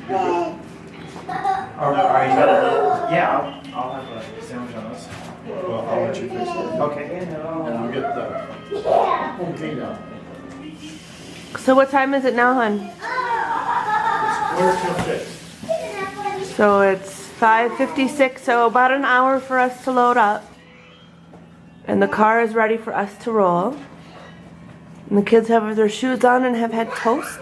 Yeah, I'll have a sandwich on those. Well, I'll let you fix it. Okay. And I'll get the home feed out. So what time is it now, hon? It's 4:06. So it's 5:56, so about an hour for us to load up. And the car is ready for us to roll. And the kids have their shoes on and have had toast,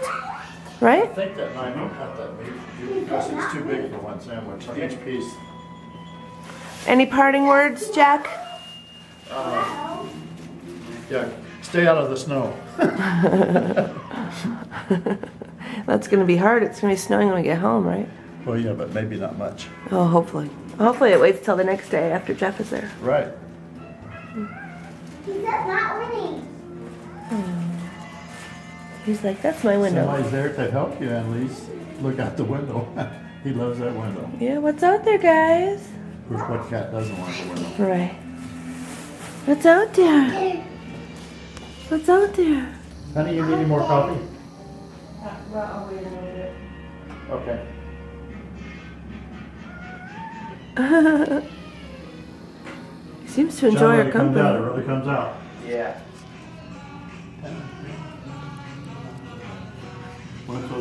right? I think that might not cut that big because it's too big for one sandwich, each piece. Any parting words, Jack? Yeah, stay out of the snow. That's gonna be hard. It's gonna be snowing when we get home, right? Well, yeah, but maybe not much. Oh, hopefully. Hopefully it waits till the next day after Jeff is there. Right. He's not winning. He's like, that's my window. Somebody's there to help you, Annalise. Look out the window. He loves that window. Yeah, what's out there, guys? Of course, what cat doesn't want the window? Right. What's out there? What's out there? Honey, you need any more coffee? Well, I'll wait a minute. Okay. He seems to enjoy our It company. really comes out. Yeah.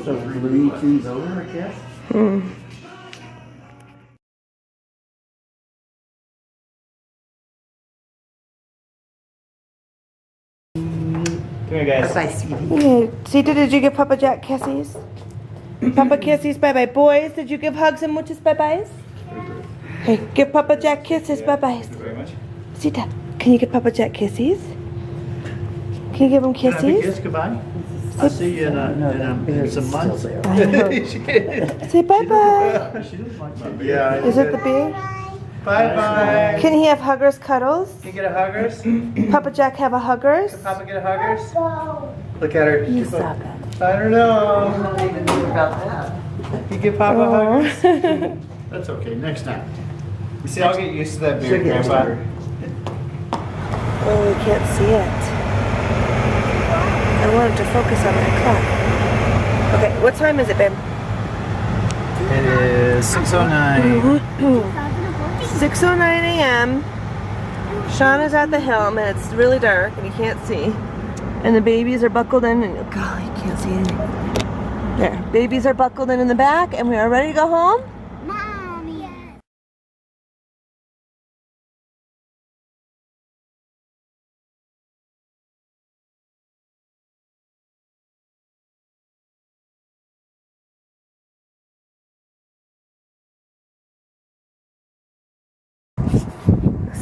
So Louis cheese over, I guess? Come here, guys. Yeah. Sita, did you give Papa Jack kisses? Papa kisses, bye-bye. Boys, did you give hugs and muchas bye-byes? Hey, give Papa Jack kisses, bye-byes. Thank you very much. Sita, can you give Papa Jack kisses? Can you give him Can I have a kisses? kiss goodbye? I'll see you in some months. I know. Say bye-bye. She doesn't like my beard. Yeah. Is it the beard? Bye-bye. Can he have huggers cuddles? Can you get a huggers? Papa Jack have a huggers? Papa get a huggers? Look at her. You stop it. I don't know. You give Papa huggers? That's okay, next time. You see, I'll get used to that beard, Grandpa. Oh, we can't see it. I wanted to focus on my clock. Okay, what time is it, babe? It is 6:09. 6:09 a.m. Sean is at the helm and it's really dark and you can't see. And the babies are buckled in and, oh God, you can't see anything. There, babies are buckled in the back and we are ready to go home. Mommy.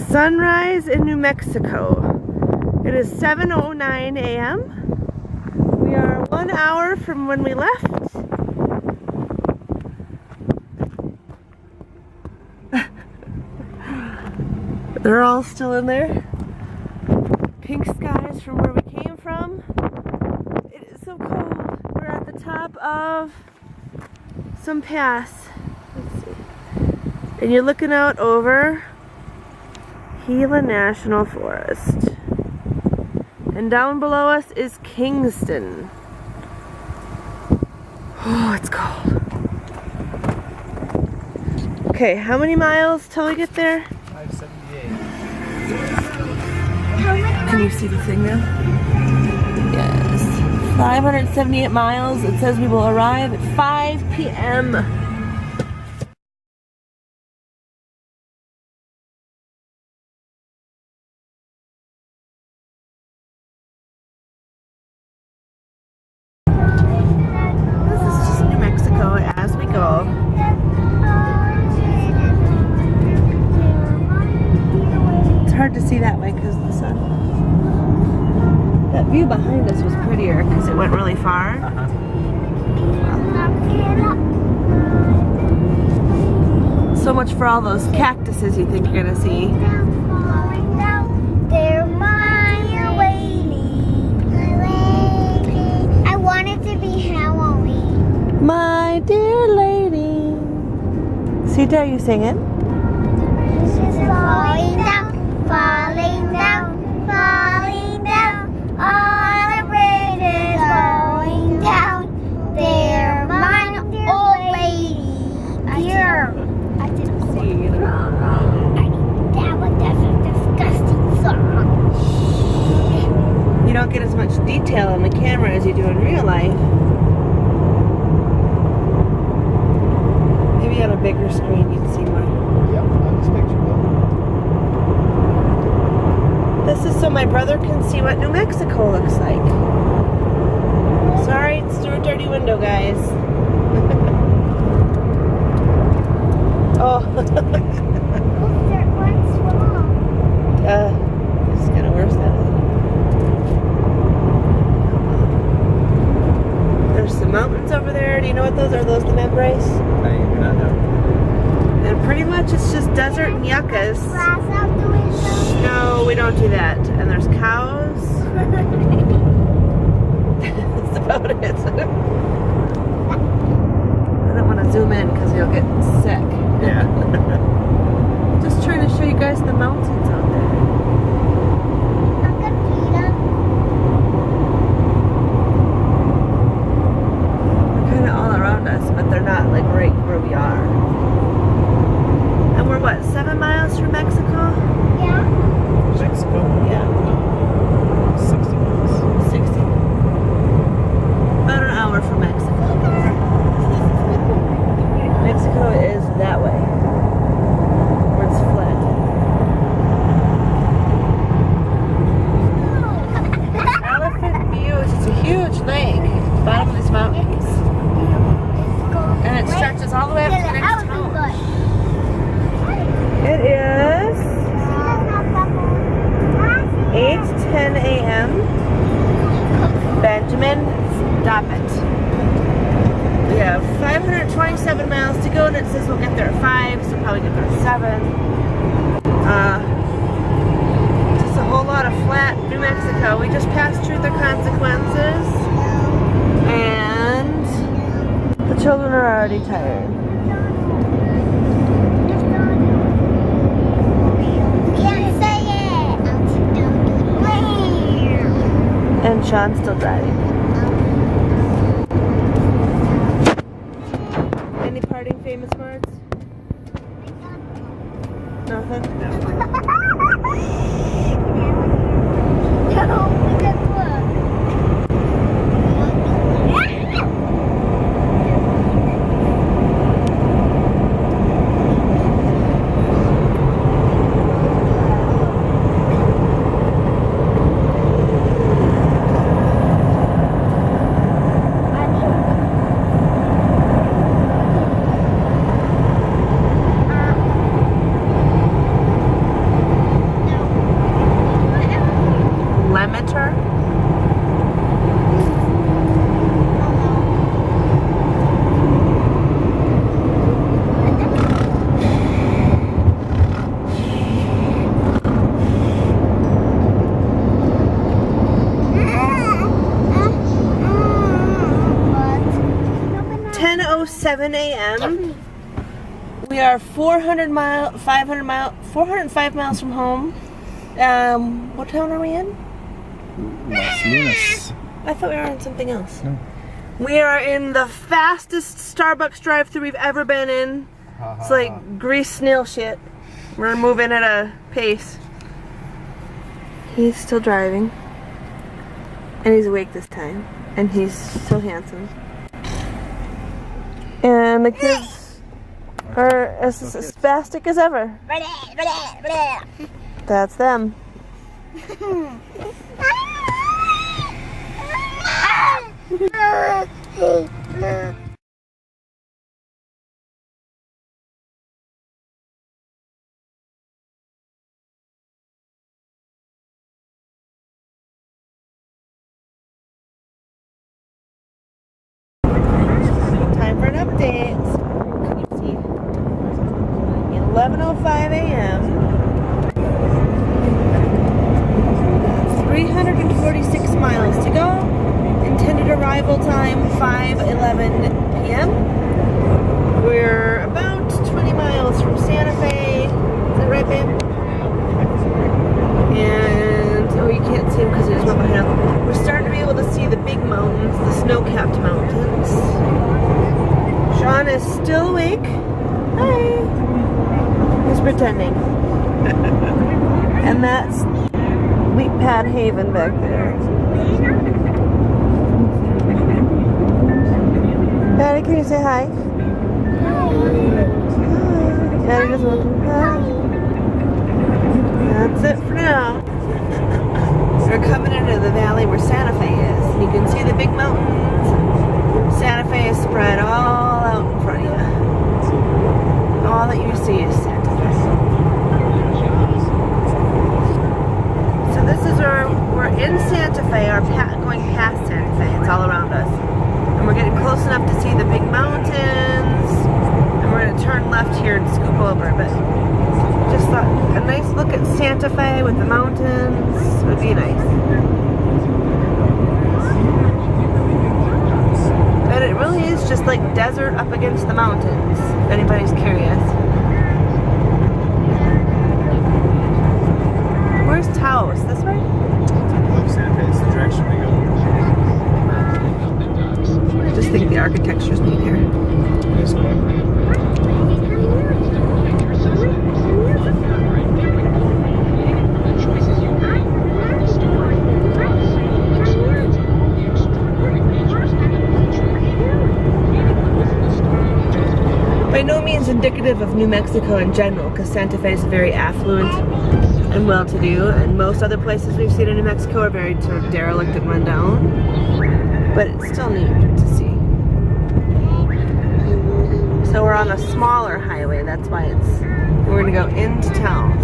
Sunrise in New Mexico. It is 7:09 a.m. We are 1 hour from when we left. They're all still in there. Pink skies from where we came from. It is so cold. We're at the top of some pass. Let's see. And you're looking out over Keeling National Forest. And down below us is Kingston. Oh, it's cold. Okay, how many miles till we get there? 578. Can you see the thing now? Yes. 578 miles. It says we will arrive at 5 p.m. This is just New Mexico as we go. It's hard to see that way because of the sun. That view behind us was prettier because it went really far. So much for all those cactuses you think you're gonna see. They're mine waiting. I want it to be Halloween. My dear lady. Sita, are you singing? This is falling down, falling down, falling down. All the rain is falling down. They're mine, old lady. you do in real life. Maybe on a bigger screen you'd see more. Yep, on this picture though. This is so my brother can see what New Mexico looks like. Sorry, it's through a dirty window, guys. Oh. What's wrong? This is getting worse now. There's some mountains over there. Do you know what those are? Those the Membres? I do not know. And pretty much it's just desert and yuccas. Glass out the window. No, we don't do that. And there's cows. That's about it. I don't want to zoom in because you'll get sick. Yeah. Just trying to show you guys the mountains out there. I'm gonna feed them. They're kind of all around us, but they're not like right where we are. And we're what, 7 miles from Mexico? Yeah. Mexico? Yeah. 60 miles. 60. About an hour from Mexico. Mexico is that way. Where it's flat. Elephant Views. It's a huge lake at the bottom of these mountains. And it stretches all the way up to the next town. It is 8:10 a.m. Benjamin, stop it. We have 527 miles to go, and it says we'll get there at 5, so probably get there at 7. Just a whole lot of flat New Mexico. We just passed through the consequences, and the children are already tired. Can't say it. And Sean's still driving. Any parting famous words? Nothing? Limiter? 10:07 a.m. We are 405 miles from home. What town are we in? Las Lunas. I thought we were in something else. No. We are in the fastest Starbucks drive-thru we've ever been in. It's like grease snail shit. We're moving at a pace. He's still driving. And he's awake this time. And he's so handsome. And the kids are as spastic as ever. That's them. Time for an update. Can you see? 11:05 a.m. 346 miles to go. Intended arrival time 5:11 p.m. We're about 20 miles from Santa Fe. Is that right, babe? And oh, you can't see them because there's one behind us. We're starting to be able to see the big mountains, the snow-capped mountains. Sean is still awake. Hi. He's pretending. And that's Wheat Pad Haven back there. Can you say hi? Yeah, he doesn't want to. That's it for now. We're coming into the valley where Santa Fe is. And you can see the big mountains. Santa Fe is spread all out in front of you. All that you see is Santa Fe. So this is where we're in Santa Fe, or going past Santa Fe. It's all around us. And we're getting close enough to see the big mountains. And we're going to turn left here and scoop over. But just thought a nice look at Santa Fe with the mountains would be nice. And it really is just like desert up against the mountains, if anybody's curious. Where's Taos? This way? Santa Fe is the direction we go. I just think the architecture's neat here. Nice one. By no means indicative of New Mexico in general, because Santa Fe is very affluent and well-to-do, and most other places we've seen in New Mexico are very sort of derelict and run down. But it's still neat to see. So we're on a smaller highway, that's why we're gonna go into town.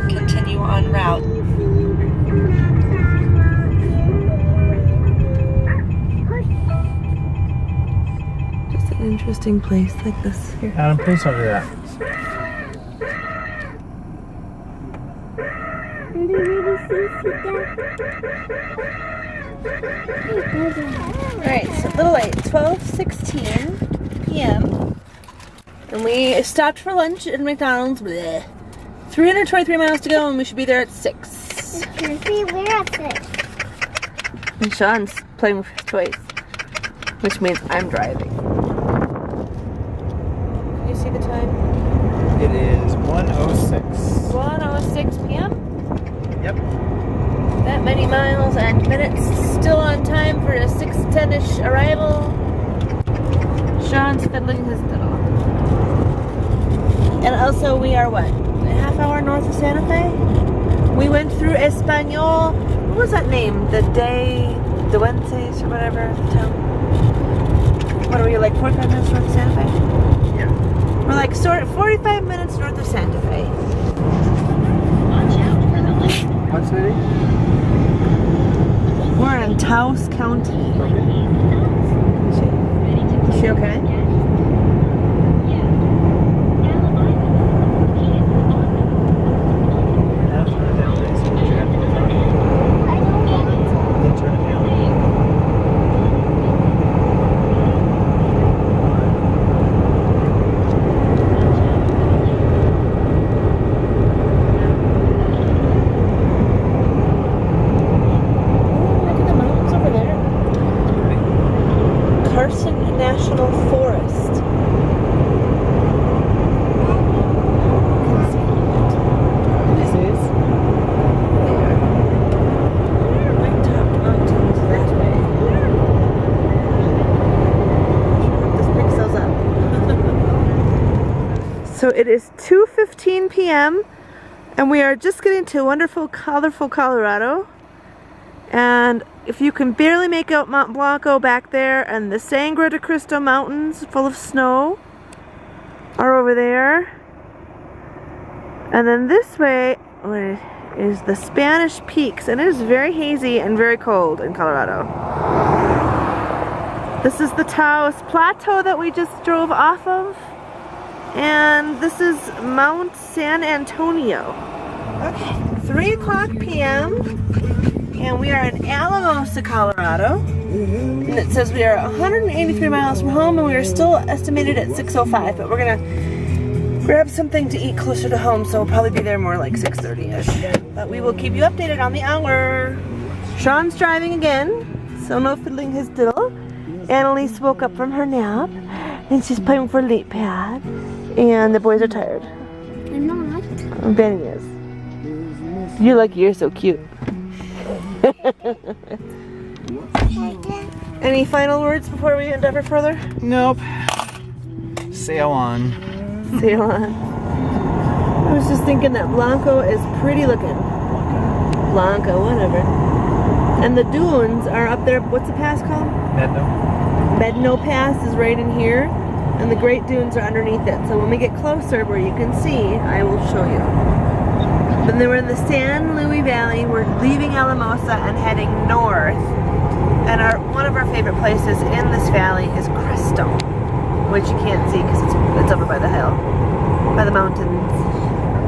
Continue on route. Just an interesting place like this here. Adam, please don't do that. Alright, so a little late, 12:16 p.m. And we stopped for lunch at McDonald's. Bleh. 323 miles to go and we should be there at 6. We're at 6. And Sean's playing with his toys, which means I'm driving. Can you see the time? It is 1:06. 1:06 p.m. Yep. That many miles and minutes, still on time for a 6:10-ish arrival. Sean's fiddling his fiddle. And also we are what? A half hour north of Santa Fe? We went through Espanol. What was that name? The Duenses or whatever the town. What are we, like 45 minutes north of Santa Fe? Yeah. We're like 45 minutes north of Santa Fe. What city? We're in Taos County. Is she okay? National Forest. This is? Right top mountains that way. This picks those up. So it is 2:15 p.m. and we are just getting to wonderful, colorful Colorado. And if you can barely make out Mount Blanco back there, and the Sangre de Cristo Mountains full of snow are over there. And then this way is the Spanish Peaks, and it is very hazy and very cold in Colorado. This is the Taos Plateau that we just drove off of, and this is Mount San Antonio. Okay, 3 o'clock p.m. and we are in Alamosa, Colorado. And it says we are 183 miles from home and we are still estimated at 6:05, but we're gonna grab something to eat closer to home, so we'll probably be there more like 6:30-ish. But we will keep you updated on the hour. Sean's driving again, so no fiddling his diddle. Annalise woke up from her nap and she's playing for late pad, and the boys are tired. I'm not. Benny is. You're so cute. Any final words before we endeavor further? Nope. Sail on. Sail on. I was just thinking that Blanco is pretty looking. Blanco, whatever. And the dunes are up there. What's the pass called? Medno. Medno Pass is right in here, and the Great Dunes are underneath it. So when we get closer where you can see, I will show you. Then we're in the San Luis Valley. We're leaving Alamosa and heading north. And one of our favorite places in this valley is Crestone, which you can't see because it's over by the hill, by the mountains.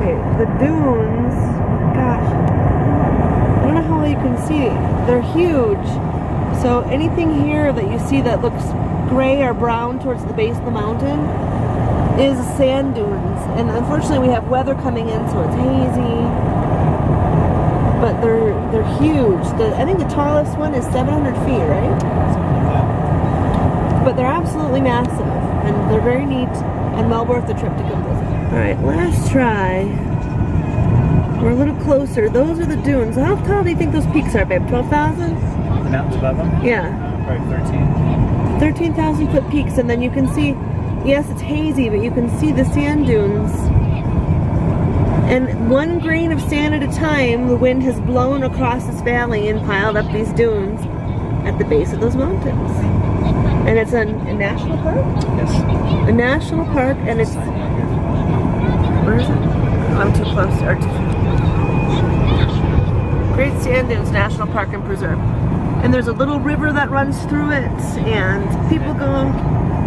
Okay, the dunes, gosh, I don't know how well you can see. They're huge. So anything here that you see that looks gray or brown towards the base of the mountain is sand dunes. And unfortunately we have weather coming in, so it's hazy. But they're huge. I think the tallest one is 700 feet, right? But they're absolutely massive, and they're very neat, and well worth the trip to come visit. All right, last try. We're a little closer. Those are the dunes. How tall do you think those peaks are, babe? 12,000? The mountains above them? Yeah. Probably 13. 13,000 foot peaks, and then you can see, yes, it's hazy, but you can see the sand dunes. And one grain of sand at a time, the wind has blown across this valley and piled up these dunes at the base of those mountains. And it's a national park? Yes. A national park, and it's... Where is it? I'm too close. Great Sand Dunes National Park and Preserve. And there's a little river that runs through it, and people go...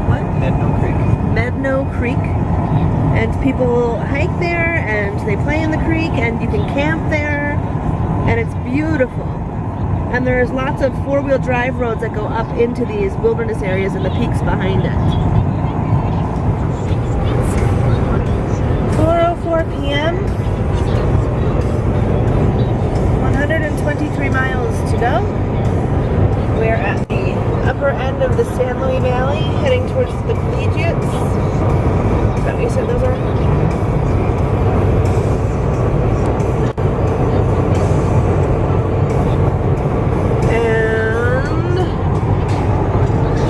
What? Medno Creek. Medno Creek. And people hike there, and they play in the creek, and you can camp there, and it's beautiful. And there's lots of four-wheel drive roads that go up into these wilderness areas and the peaks behind it. 4:04 p.m. 123 miles to go. We're at the upper end of the San Luis Valley, heading towards the Collegiates. Is that what you said those are? And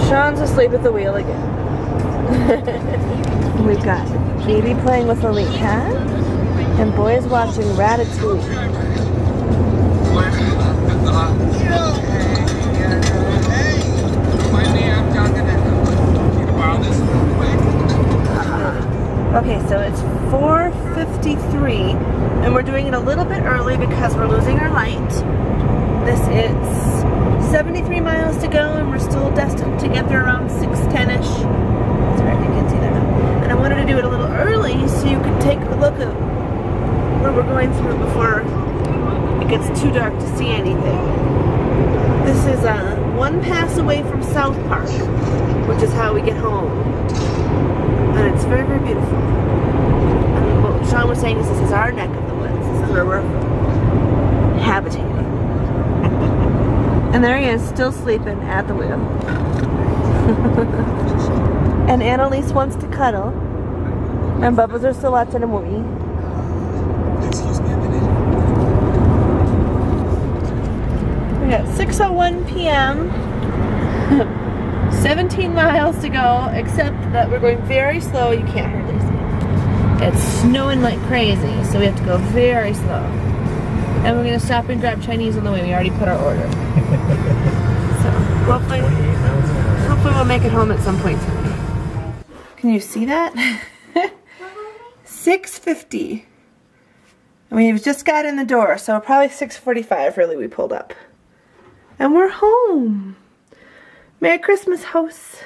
Sean's asleep at the wheel again. We've got baby playing with a lily cat, and boys watching Ratatouille. Okay, so it's 4:53, and we're doing it a little bit early because we're losing our light. This is 73 miles to go, and we're still destined to get there around 6:10ish. Sorry, you can't see that now. And I wanted to do it a little early so you could take a look at where we're going through before it gets too dark to see anything. This is one pass away from South Park, which is how we get home. And it's very, very beautiful. And what Sean was saying is this is our neck of the woods. This is where we're habitating. And there he is, still sleeping at the wheel. And Annalise wants to cuddle. And Bubba's are still watching a movie. Excuse me a minute. We got 6:01 p.m. 17 miles to go, except that we're going very slow. You can't hardly see it. It's snowing like crazy, so we have to go very slow. And we're going to stop and grab Chinese on the way. We already put our order. So hopefully we'll make it home at some point today. Can you see that? 6:50. And we've just got in the door, so probably 6:45 really we pulled up. And we're home. Merry Christmas, house.